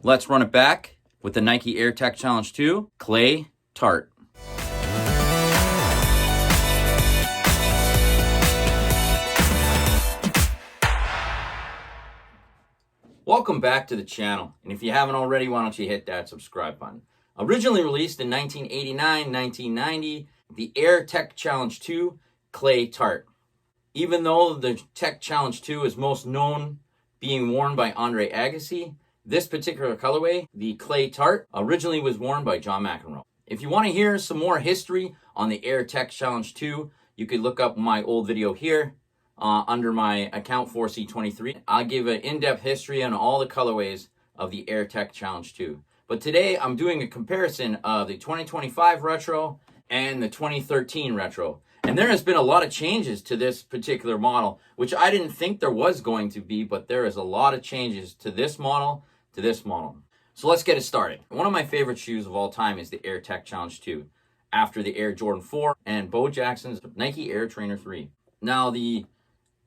Let's run it back with the Nike Air Tech Challenge 2 Clay Tart. Welcome back to the channel, and if you haven't already, why don't you hit that subscribe button. Originally released in 1989-1990, the Air Tech Challenge 2 Clay Tart. Even though the Tech Challenge 2 is most known being worn by Andre Agassi, this particular colorway, the Clay Tart, originally was worn by John McEnroe. If you want to hear some more history on the Air Tech Challenge 2, you could look up my old video here under my account 4C23. I'll give an in-depth history on all the colorways of the Air Tech Challenge 2. But today I'm doing a comparison of the 2025 Retro and the 2013 Retro. And there has been a lot of changes to this particular model, which I didn't think there was going to be, but there is a lot of changes to this model, to this model. So let's get it started. One of my favorite shoes of all time is the Air Tech Challenge 2, after the Air Jordan 4 and Bo Jackson's Nike Air Trainer 3. Now, the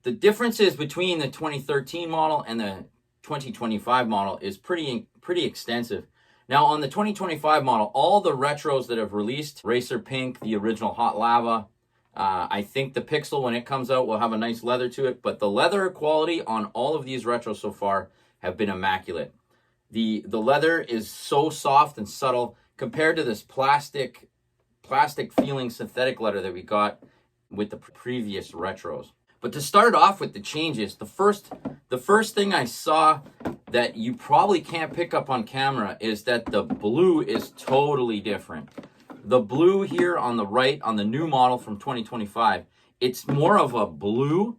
differences between the 2013 model and the 2025 model is pretty extensive. Now, on the 2025 model, all the retros that have released, Racer Pink, the original Hot Lava, I think the Pixel, when it comes out, will have a nice leather to it, but the leather quality on all of these retros so far have been immaculate. The leather is so soft and subtle compared to this plastic feeling synthetic leather that we got with the previous retros. But to start off with the changes, the first thing I saw that you probably can't pick up on camera is that the blue is totally different. The blue here on the right, on the new model from 2025, it's more of a blue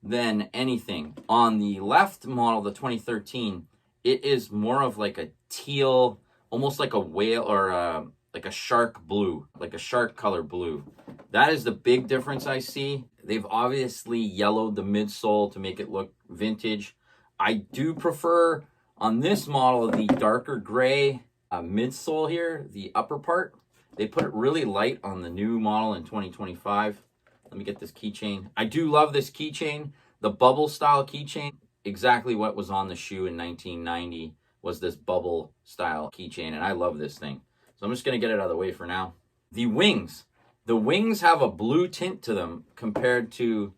than anything. On the left model, the 2013, it is more of like a teal, almost like a whale or like a shark blue, like a shark color blue. That is the big difference I see. They've obviously yellowed the midsole to make it look vintage. I do prefer on this model the darker gray midsole here, the upper part. They put it really light on the new model in 2025. Let me get this keychain. I do love this keychain. The bubble style keychain, exactly what was on the shoe in 1990 was this bubble style keychain, and I love this thing. So I'm just gonna get it out of the way for now. The wings. The wings have a blue tint to them compared to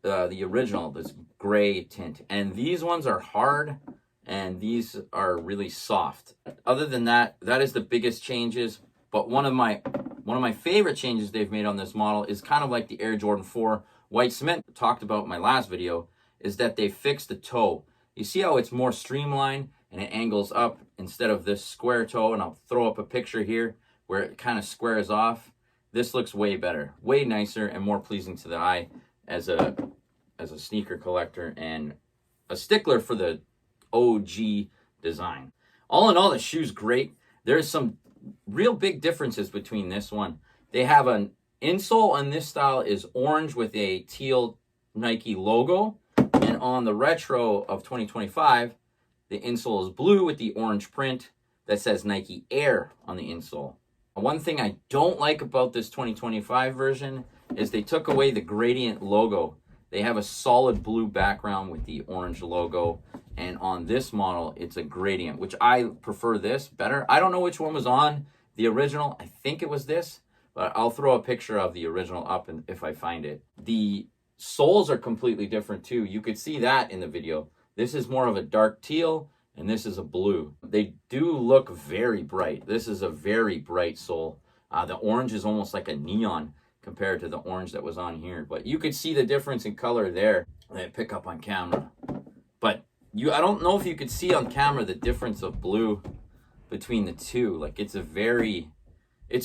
the original, this gray tint. And these ones are hard and these are really soft. Other than that, that is the biggest changes. But one of my favorite changes they've made on this model is kind of like the Air Jordan 4 white cement talked about in my last video, is that they fixed the toe. You see how it's more streamlined and it angles up instead of this square toe, and I'll throw up a picture here where it kind of squares off. This looks way better, way nicer and more pleasing to the eye as a sneaker collector and a stickler for the OG design. All in all, the shoe's great. There's some real big differences between this one. They have an insole on this style is orange with a teal Nike logo, and on the retro of 2025, the insole is blue with the orange print that says Nike Air on the insole. One thing I don't like about this 2025 version is they took away the gradient logo. They have a solid blue background with the orange logo, and on this model, it's a gradient, which I prefer this better. I don't know which one was on the original. I think it was this, but I'll throw a picture of the original up if I find it. The soles are completely different too. You could see that in the video. This is more of a dark teal, and this is a blue. They do look very bright. This is a very bright sole. The orange is almost like a neon compared to the orange that was on here. But you could see the difference in color there that I pick up on camera. But I don't know if you could see on camera the difference of blue between the two. Like it's a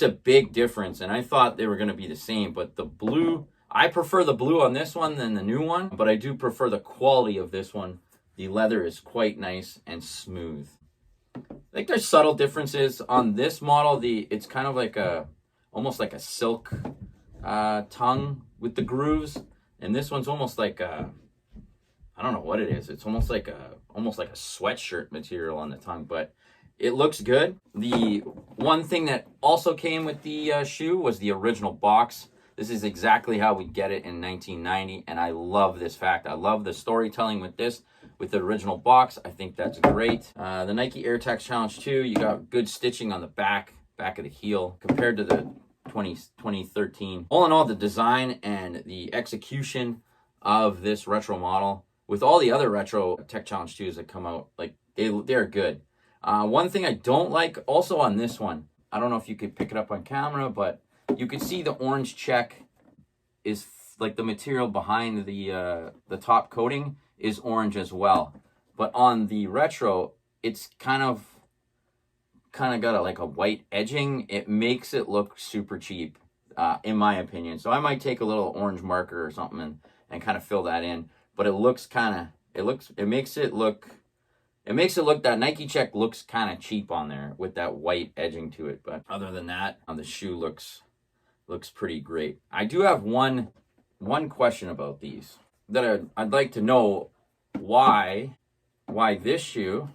big difference, and I thought they were going to be the same. But the blue, I prefer the blue on this one than the new one, but I do prefer the quality of this one. The leather is quite nice and smooth. I think there's subtle differences on this model. It's kind of like almost like a silk tongue with the grooves, and this one's almost like I don't know what it is. It's almost like a sweatshirt material on the tongue, but it looks good. The one thing that also came with the shoe was the original box. This is exactly how we get it in 1990, and I love this fact. I love the storytelling with this. with the original box. I think that's great. The Nike Air Tech Challenge 2, you got good stitching on the back of the heel compared to the 2013. All in all, the design and the execution of this retro model with all the other retro Tech Challenge 2s that come out, like they're good. One thing I don't like also on this one, I don't know if you could pick it up on camera, but you could see the orange check is like the material behind the top coating is orange as well. But on the retro, it's kind of got like a white edging. It makes it look super cheap, in my opinion. So I might take a little orange marker or something and kind of fill that in. But it looks it makes it look that Nike check looks kind of cheap on there with that white edging to it. But other than that, the shoe looks pretty great. I do have one question about these that I'd like to know why this shoe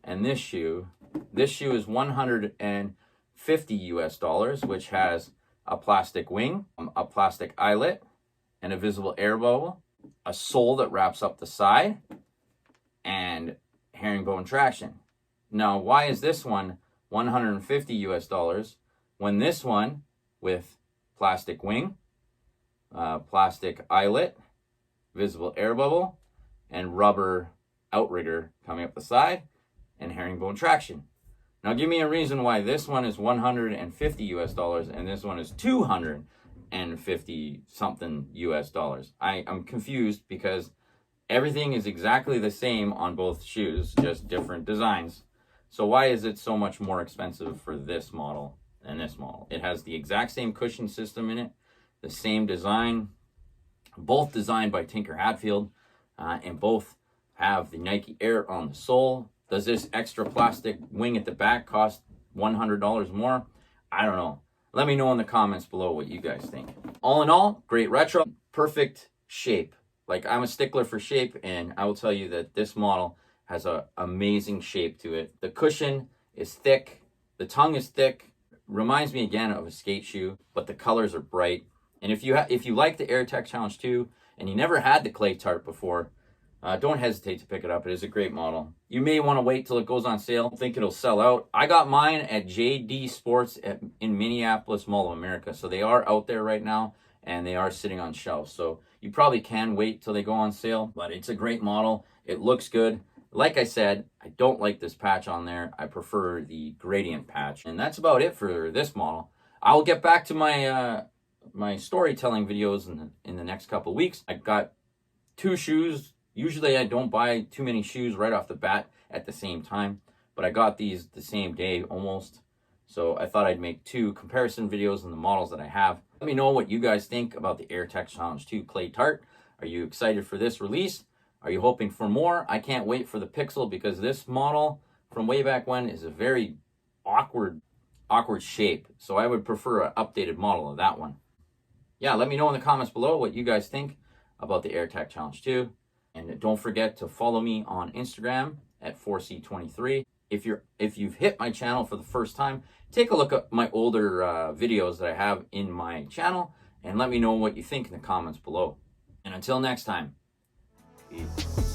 and this shoe is $150 US, which has a plastic wing, a plastic eyelet, and a visible air bubble, a sole that wraps up the side, and herringbone traction. Now, why is this one $150 US when this one with plastic wing, plastic eyelet, visible air bubble, and rubber outrigger coming up the side, and herringbone traction? Now give me a reason why this one is $150 US and this one is $250 something US. I'm confused because everything is exactly the same on both shoes, just different designs. So why is it so much more expensive for this model than this model? It has the exact same cushion system in it, the same design, both designed by Tinker Hatfield, and both have the Nike Air on the sole. Does this extra plastic wing at the back cost $100 more? I don't know. Let me know in the comments below what you guys think. All in all, great retro, perfect shape. Like, I'm a stickler for shape, and I will tell you that this model has an amazing shape to it. The cushion is thick, the tongue is thick, reminds me again of a skate shoe, but the colors are bright. And if you like the Air Tech Challenge 2 and you never had the Clay Tart before, don't hesitate to pick it up. It is a great model. You may want to wait till it goes on sale. I think it'll sell out. I got mine at JD Sports in Minneapolis, Mall of America. So they are out there right now, and they are sitting on shelves. So you probably can wait till they go on sale, but it's a great model. It looks good. Like I said, I don't like this patch on there. I prefer the gradient patch. And that's about it for this model. I'll get back to my my storytelling videos in the next couple of weeks. I got 2 shoes. Usually I don't buy too many shoes right off the bat at the same time, but I got these the same day almost. So I thought I'd make 2 comparison videos on the models that I have. Let me know what you guys think about the Air Tech Challenge 2 Clay Tart. Are you excited for this release? Are you hoping for more? I can't wait for the Pixel because this model from way back when is a very awkward shape. So I would prefer an updated model of that one. Yeah, let me know in the comments below what you guys think about the Air Tech Challenge 2. And don't forget to follow me on Instagram at 4C23. If you've hit my channel for the first time, take a look at my older videos that I have in my channel and let me know what you think in the comments below. And until next time, peace.